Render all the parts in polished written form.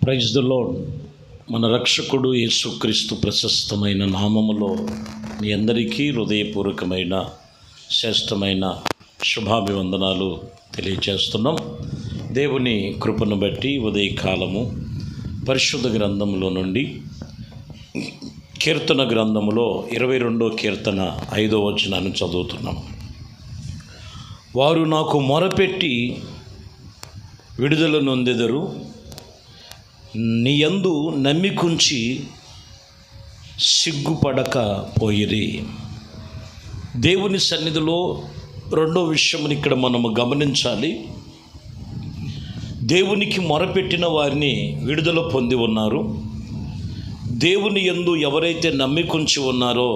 Praise the lord. మన రక్షకుడు యేసుక్రీస్తు ప్రశస్తమైన నామములో మీ అందరికీ హృదయపూర్వకమైన శ్రేష్టమైన శుభాభివందనాలు తెలియజేస్తున్నాం. దేవుని కృపను బట్టి ఉదయకాలము పరిశుద్ధ గ్రంథములో నుండి కీర్తన గ్రంథములో 22వ కీర్తన 5వ వచనాన్ని చదువుతున్నాం. వారు నాకు మొరపెట్టి విడుదల నొందెదరు, నీ యందు నమ్మికుంచి సిగ్గుపడక పోయిరి. దేవుని సన్నిధిలో రెండో విషయముని ఇక్కడ మనము గమనించాలి. దేవునికి మొరపెట్టిన వారిని విడుదల పొంది ఉన్నారు. దేవుని యందు ఎవరైతే నమ్మికుంచి ఉన్నారో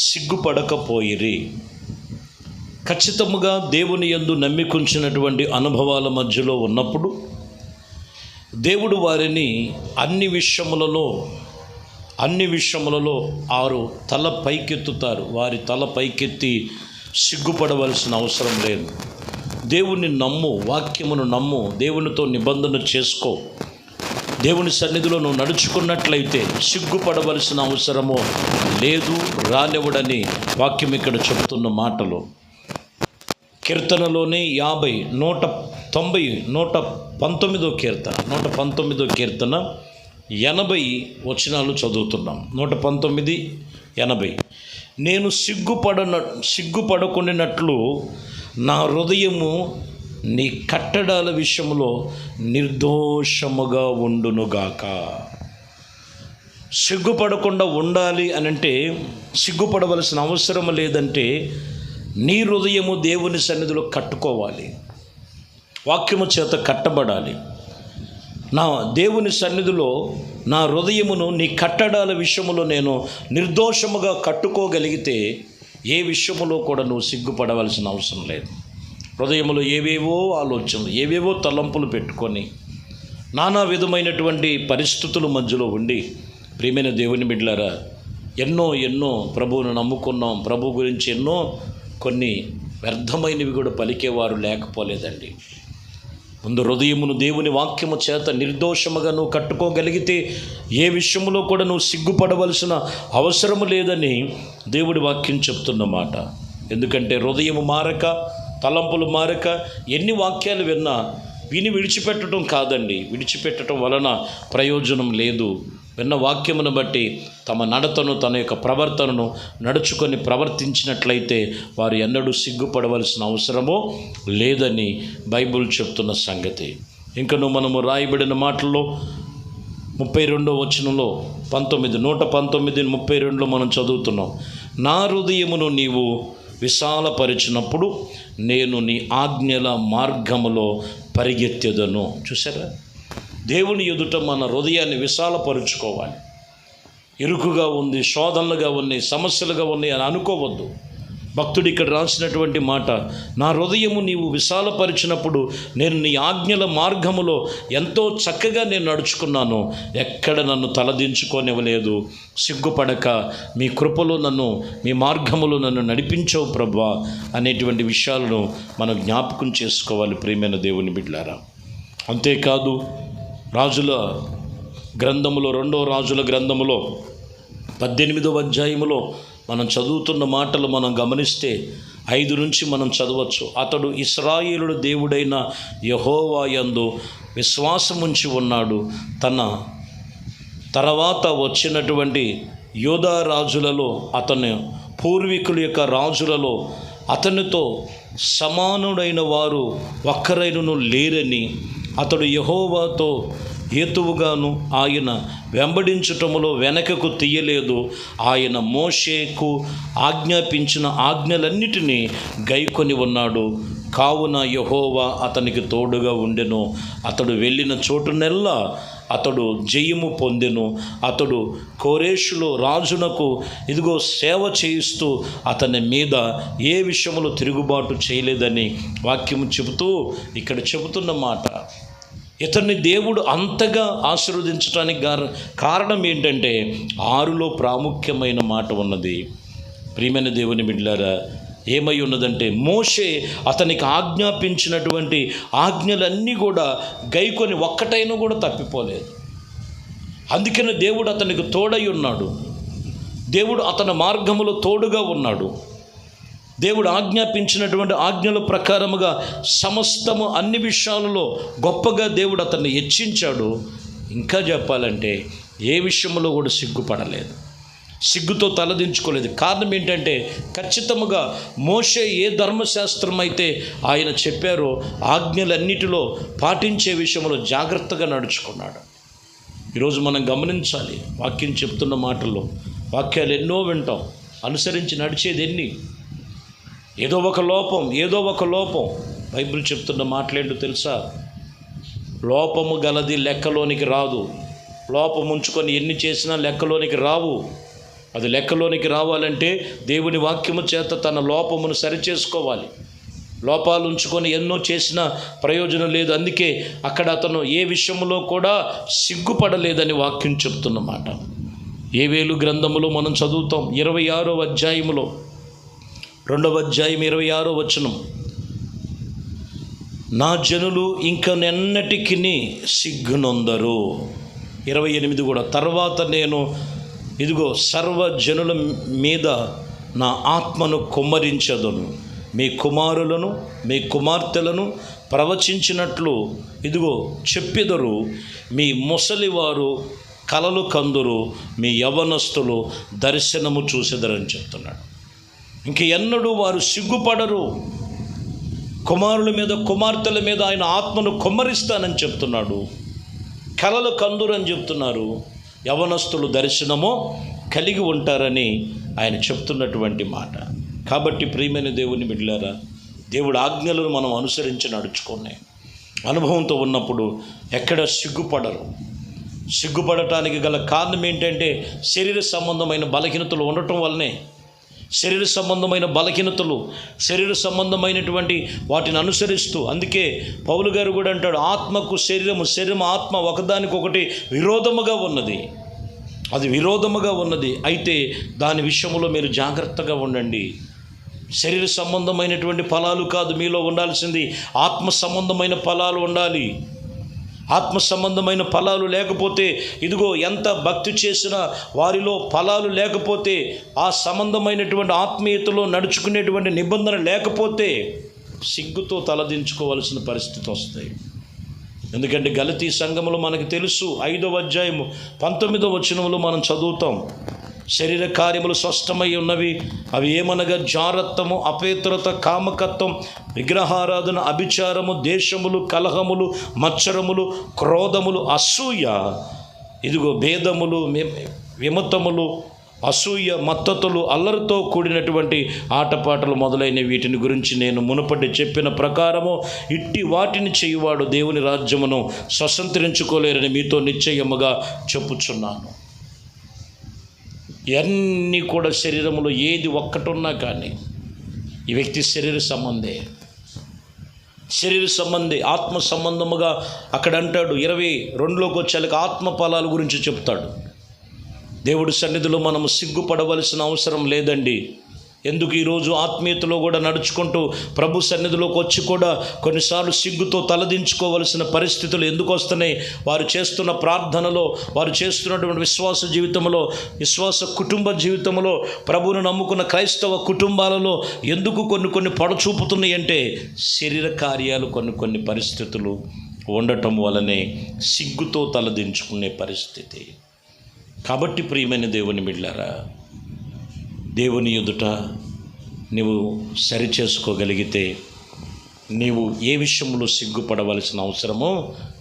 సిగ్గుపడకపోయిరి. ఖచ్చితముగా దేవుని యందు నమ్మికుంచినటువంటి అనుభవాల మధ్యలో ఉన్నప్పుడు దేవుడు వారిని అన్ని విషయములలో వారు తల పైకెత్తుతారు. వారి తల పైకెత్తి సిగ్గుపడవలసిన అవసరం లేదు. దేవుని నమ్ము, వాక్యమును నమ్ము, దేవునితో నిబంధన చేసుకో. దేవుని సన్నిధిలో నువ్వు నడుచుకున్నట్లయితే సిగ్గుపడవలసిన అవసరము లేదు, రానివ్వడని వాక్యం ఇక్కడ చెబుతున్న మాటలు. కీర్తనలోనే 119వ కీర్తన 80 వచనాలు చదువుతున్నాం. 119, 80. నేను సిగ్గుపడకుండినట్లు నా హృదయము నీ కట్టడాల విషయంలో నిర్దోషముగా ఉండునుగాక. సిగ్గుపడకుండా ఉండాలి అనంటే, సిగ్గుపడవలసిన అవసరం లేదంటే నీ హృదయము దేవుని సన్నిధిలో కట్టుకోవాలి, వాక్యము చేత కట్టబడాలి. నా దేవుని సన్నిధిలో నా హృదయమును నీ కట్టడాల విషయములో నేను నిర్దోషముగా కట్టుకోగలిగితే ఏ విషయములో కూడా నువ్వు సిగ్గుపడవలసిన అవసరం లేదు. హృదయములో ఏవేవో ఆలోచనలు, ఏవేవో తలంపులు పెట్టుకొని నానా విధమైనటువంటి పరిస్థితుల మధ్యలో ఉండి, ప్రియమైన దేవుని బిడ్డలారా, ఎన్నో ప్రభువును నమ్ముకున్నాం, ప్రభు గురించి కొన్ని వ్యర్థమైనవి కూడా పలికేవారు లేకపోలేదండి. ముందు హృదయమును దేవుని వాక్యము చేత నిర్దోషముగా నువ్వు కట్టుకోగలిగితే ఏ విషయంలో కూడా నువ్వు సిగ్గుపడవలసిన అవసరము లేదని దేవుడి వాక్యం చెప్తున్న మాట. ఎందుకంటే హృదయము మారక, తలంపులు మారక ఎన్ని వాక్యాలు విన్నా విని విడిచిపెట్టడం కాదండి. విడిచిపెట్టడం వలన ప్రయోజనం లేదు. విన్న వాక్యమును బట్టి తమ నడతను, తన యొక్క ప్రవర్తనను నడుచుకొని ప్రవర్తించినట్లయితే వారు ఎన్నడూ సిగ్గుపడవలసిన అవసరమో లేదని బైబిల్ చెప్తున్న సంగతి. ఇంకను మనము రాయబడిన మాటల్లో 32వ వచనంలో 119:32 మనం చదువుతున్నాం. నా హృదయమును నీవు విశాలపరిచినప్పుడు నేను నీ ఆజ్ఞల మార్గములో పరిగెత్తెదను. చూసారా, దేవుని ఎదుట మన హృదయాన్ని విశాలపరుచుకోవాలి. ఇరుకుగా ఉంది, శోధనలుగా ఉన్నాయి, సమస్యలుగా ఉన్నాయి అని అనుకోవద్దు. భక్తుడు ఇక్కడ రాసినటువంటి మాట, నా హృదయము నీవు విశాలపరిచినప్పుడు నేను నీ ఆజ్ఞల మార్గములో ఎంతో చక్కగా నేను నడుచుకున్నాను, ఎక్కడ నన్ను తలదించుకోనివ్వలేదు. సిగ్గుపడక మీ కృపలో నన్ను, మీ మార్గములో నన్ను నడిపించవు ప్రభువా అనేటువంటి విషయాలను మనం జ్ఞాపకం చేసుకోవాలి. ప్రియమైన దేవుని బిడ్డలారా, అంతేకాదు రాజుల గ్రంథములో, 2వ రాజుల గ్రంథములో 18వ అధ్యాయములో మనం చదువుతున్న మాటలు మనం గమనిస్తే 5 నుంచి మనం చదవచ్చు. అతడు ఇశ్రాయేలుడు దేవుడైన యెహోవా యందు విశ్వాసముంచి ఉన్నాడు. తన తర్వాత వచ్చినటువంటి యోధా రాజులలో, అతని పూర్వీకుల యొక్క రాజులలో అతనితో సమానుడైన వారు ఒక్కరైనను లేరని, అతడు యెహోవాతో హేతువుగాను ఆయన వెంబడించటములో వెనకకు తీయలేదు. ఆయన మోషేకు ఆజ్ఞాపించిన ఆజ్ఞలన్నిటినీ గైకొని ఉన్నాడు. కావున యెహోవా అతనికి తోడుగా ఉండెను. అతడు వెళ్ళిన చోటునెల్లా అతడు జయము పొందెను. అతడు కోరేషులో రాజునకు సేవ చేయిస్తూ అతని మీద ఏ విషయంలో తిరుగుబాటు చేయలేదని వాక్యము చెబుతూ ఇక్కడ చెబుతున్న మాట. ఇతన్ని దేవుడు అంతగా ఆశీర్వదించడానికి కారణం ఏంటంటే 6లో ప్రాముఖ్యమైన మాట ఉన్నది. ప్రియమైన దేవుని బిడ్డలారా, ఏమై ఉన్నదంటే మోషే అతనికి ఆజ్ఞాపించినటువంటి ఆజ్ఞలన్నీ కూడా గైకొని ఒక్కటైనా కూడా తప్పిపోలేదు. అందుకని దేవుడు అతనికి తోడై ఉన్నాడు. దేవుడు అతని మార్గములో తోడుగా ఉన్నాడు. దేవుడు ఆజ్ఞాపించినటువంటి ఆజ్ఞల ప్రకారముగా సమస్తము అన్ని విషయాలలో గొప్పగా దేవుడు అతన్ని హెచ్చించాడు. ఇంకా చెప్పాలంటే ఏ విషయంలో కూడా సిగ్గుపడలేదు, సిగ్గుతో తలదించుకోలేదు. కారణం ఏంటంటే ఖచ్చితముగా మోషే ఏ ధర్మశాస్త్రం అయితే ఆయన చెప్పారో ఆజ్ఞలన్నిటిలో పాటించే విషయంలో జాగ్రత్తగా నడుచుకున్నాడు. ఈరోజు మనం గమనించాలి, వాక్యం చెప్తున్న మాటల్లో వాక్యాలు ఎన్నో వింటాం, అనుసరించి నడిచేది ఎన్ని? ఏదో ఒక లోపం. బైబిల్ చెప్తున్న మాటలేంటో తెలుసా? లోపము గలది లెక్కలోనికి రాదు. లోపం ఉంచుకొని ఎన్ని చేసినా లెక్కలోనికి రావు. అది లెక్కలోనికి రావాలంటే దేవుని వాక్యము చేత తన లోపమును సరిచేసుకోవాలి. లోపాలు ఉంచుకొని ఎన్నో చేసినా ప్రయోజనం లేదు. అందుకే అక్కడ అతను ఏ విషయంలో కూడా సిగ్గుపడలేదని వాక్యం చెప్తున్నమాట. యేవేలు గ్రంథములో మనం చదువుతాం 26వ అధ్యాయములో 2వ అధ్యాయం 26వ వచనం, నా జనులు ఇంకనెన్నటికి సిగ్గునొందరు. 28 కూడా, తర్వాత నేను ఇదిగో సర్వజనుల మీద నా ఆత్మను కుమ్మరించదును, మీ కుమారులను మీ కుమార్తెలను ప్రవచించినట్లు ఇదిగో చెప్పెదరు, మీ ముసలివారు కలలు కందురు, మీ యవ్వనస్తులు దర్శనము చూసెదరని చెప్తున్నాడు. ఇంక ఎన్నడూ వారు సిగ్గుపడరు. కుమారుల మీద కుమార్తెల మీద ఆయన ఆత్మను కుమ్మరిస్తానని చెప్తున్నాడు. కలలు కందురు అని చెప్తున్నారు. యవనస్తులు దర్శనము కలిగి ఉంటారని ఆయన చెప్తున్నటువంటి మాట. కాబట్టి ప్రియమైన దేవుని బిడ్డలారా, దేవుడి ఆజ్ఞలను మనం అనుసరించి నడుచుకున్నాయి. అనుభవంతో ఉన్నప్పుడు ఎక్కడ సిగ్గుపడరు. సిగ్గుపడటానికి గల కారణం ఏంటంటే శరీర సంబంధమైన బలహీనతలు ఉండటం వల్లనే. శరీర సంబంధమైన బలహీనతలు, శరీర సంబంధమైనటువంటి వాటిని అనుసరిస్తూ, అందుకే పౌలు గారు కూడా అంటాడు, ఆత్మకు శరీరం ఆత్మ ఒకదానికొకటి విరోధముగా ఉన్నది. అది విరోధముగా ఉన్నది. అయితే దాని విషయంలో మీరు జాగ్రత్తగా ఉండండి. శరీర సంబంధమైనటువంటి ఫలాలు కాదు మీలో ఉండాల్సింది, ఆత్మ సంబంధమైన ఫలాలు ఉండాలి. ఆత్మ సంబంధమైన ఫలాలు లేకపోతే ఇదిగో ఎంత భక్తి చేసినా వారిలో ఫలాలు లేకపోతే, ఆ సంబంధమైనటువంటి ఆత్మీయతలో నడుచుకునేటువంటి నిబంధన లేకపోతే సిగ్గుతో తలదించుకోవాల్సిన పరిస్థితి వస్తాయి. ఎందుకంటే గలతీ సంఘములో మనకు తెలుసు 5వ అధ్యాయము 19వ వచనములో మనం చదువుతాం, శరీర కార్యములు స్పష్టమై ఉన్నవి. అవి ఏమనగా జారత్వము, అపవిత్రత, కామకత్వం, విగ్రహారాధన, అభిచారము, దేశములు, కలహములు, మత్సరములు, క్రోధములు, అసూయ, ఇదిగో భేదములు, విమతములు, అసూయ, మత్తతులు, అల్లరితో కూడినటువంటి ఆటపాటలు మొదలైన వీటిని గురించి నేను మునుపటి చెప్పిన ప్రకారము ఇట్టి వాటిని చేయువాడు దేవుని రాజ్యమును స్వతంత్రించుకోలేరని మీతో నిశ్చయముగా చెప్పుచున్నాను. ఇవన్నీ కూడా శరీరంలో ఏది ఒక్కటున్నా కానీ ఈ వ్యక్తి శరీర సంబంధి, ఆత్మ సంబంధముగా అక్కడ అంటాడు. 22లోకి వచ్చేళ్ళకి ఆత్మ ఫలాల గురించి చెప్తాడు. దేవుడి సన్నిధిలో మనము సిగ్గుపడవలసిన అవసరం లేదండి. ఎందుకు ఈరోజు ఆత్మీయతలో కూడా నడుచుకుంటూ ప్రభు సన్నిధిలోకి వచ్చి కూడా కొన్నిసార్లు సిగ్గుతో తలదించుకోవలసిన పరిస్థితులు ఎందుకు వస్తున్నాయి? వారు చేస్తున్న ప్రార్థనలో, వారు చేస్తున్నటువంటి విశ్వాస జీవితంలో, విశ్వాస కుటుంబ జీవితంలో, ప్రభువును నమ్ముకున్న క్రైస్తవ కుటుంబాలలో ఎందుకు కొన్ని పడచూపుతున్నాయి అంటే శరీర కార్యాలు కొన్ని పరిస్థితులు ఉండటం వలనే సిగ్గుతో తలదించుకునే పరిస్థితి. కాబట్టి ప్రియమైన దేవుని బిడ్డలారా, దేవుని ఎదుట నీవు సరిచేసుకోగలిగితే నీవు ఏ విషయంలో సిగ్గుపడవలసిన అవసరమో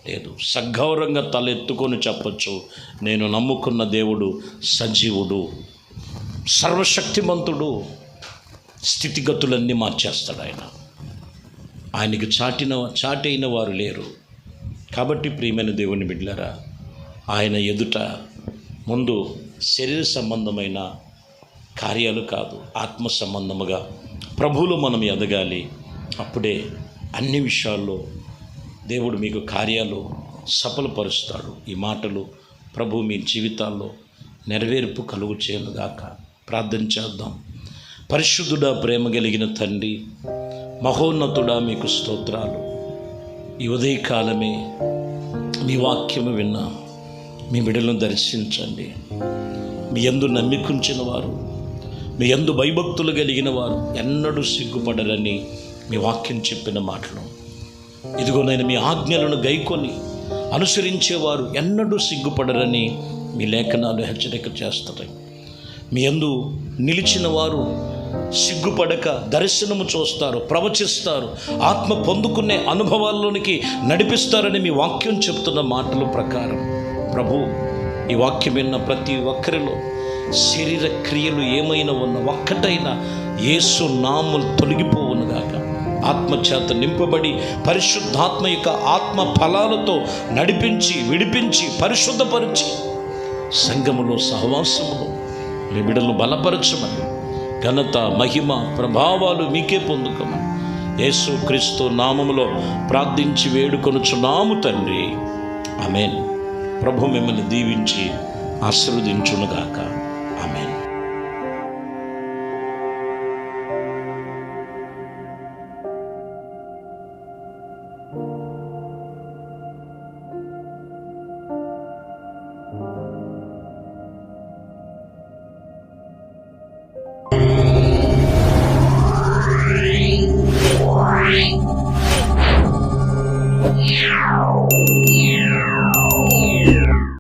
లేదు. సగౌరవంగా తలెత్తుకొని చెప్పచ్చు, నేను నమ్ముకున్న దేవుడు సజీవుడు, సర్వశక్తిమంతుడు, స్థితిగతులన్నీ మార్చేస్తాడు ఆయన. ఆయనకి చాటైన వారు లేరు. కాబట్టి ప్రియమైన దేవుని బిడ్డలారా, ఆయన ఎదుట ముందు శరీర సంబంధమైన కార్యాలు కాదు, ఆత్మ సంబంధముగా ప్రభువులో మనం ఎదగాలి. అప్పుడే అన్ని విషయాల్లో దేవుడు మీకు కార్యాలు సఫలపరుస్తాడు. ఈ మాటలు ప్రభు మీ జీవితాల్లో నెరవేర్పు కలుగు చేయనుగాక. ప్రార్థన చేద్దాం. పరిశుద్ధుడా, ప్రేమ కలిగిన తండ్రి, మహోన్నతుడా, మీకు స్తోత్రాలు. ఈ ఉదయకాలమే మీ వాక్యము విన్నా మీ బిడ్డలను దర్శించండి. మీ యందు నమ్మికుంచిన వారు, మీ యందు భయభక్తులు కలిగిన వారు ఎన్నడూ సిగ్గుపడరని మీ వాక్యం చెప్పిన మాటలు. ఇదిగో నేను మీ ఆజ్ఞలను గైకొని అనుసరించేవారు ఎన్నడూ సిగ్గుపడరని మీ లేఖనాలు హెచ్చరిక చేస్తాయి. మీ యందు నిలిచిన వారు సిగ్గుపడక దర్శనము చూస్తారు, ప్రవచిస్తారు, ఆత్మ పొందుకునే అనుభవాల్లోనికి నడిపిస్తారని మీ వాక్యం చెప్తున్న మాటల ప్రకారం ప్రభు, ఈ వాక్యం విన్న ప్రతి ఒక్కరిలో శరీర క్రియలు ఏమైనా ఉన్న ఒక్కటైనా యేసు నామములు తొలగిపోవునుగాక. ఆత్మచేత నింపబడి పరిశుద్ధాత్మ యొక్క ఆత్మ ఫలాలతో నడిపించి, విడిపించి, పరిశుద్ధపరిచి సంఘములో, సహవాసములో మీ బిడ్డలను బలపరచమని, ఘనత, మహిమ, ప్రభావాలు మీకే పొందుకోమని యేసు క్రీస్తు నామములో ప్రార్థించి వేడుకొనుచున్నాము తండ్రి. ఆమేన్. ప్రభు మిమ్మల్ని దీవించి ఆశీర్వదించునుగాక. ఆమేన్. Wow.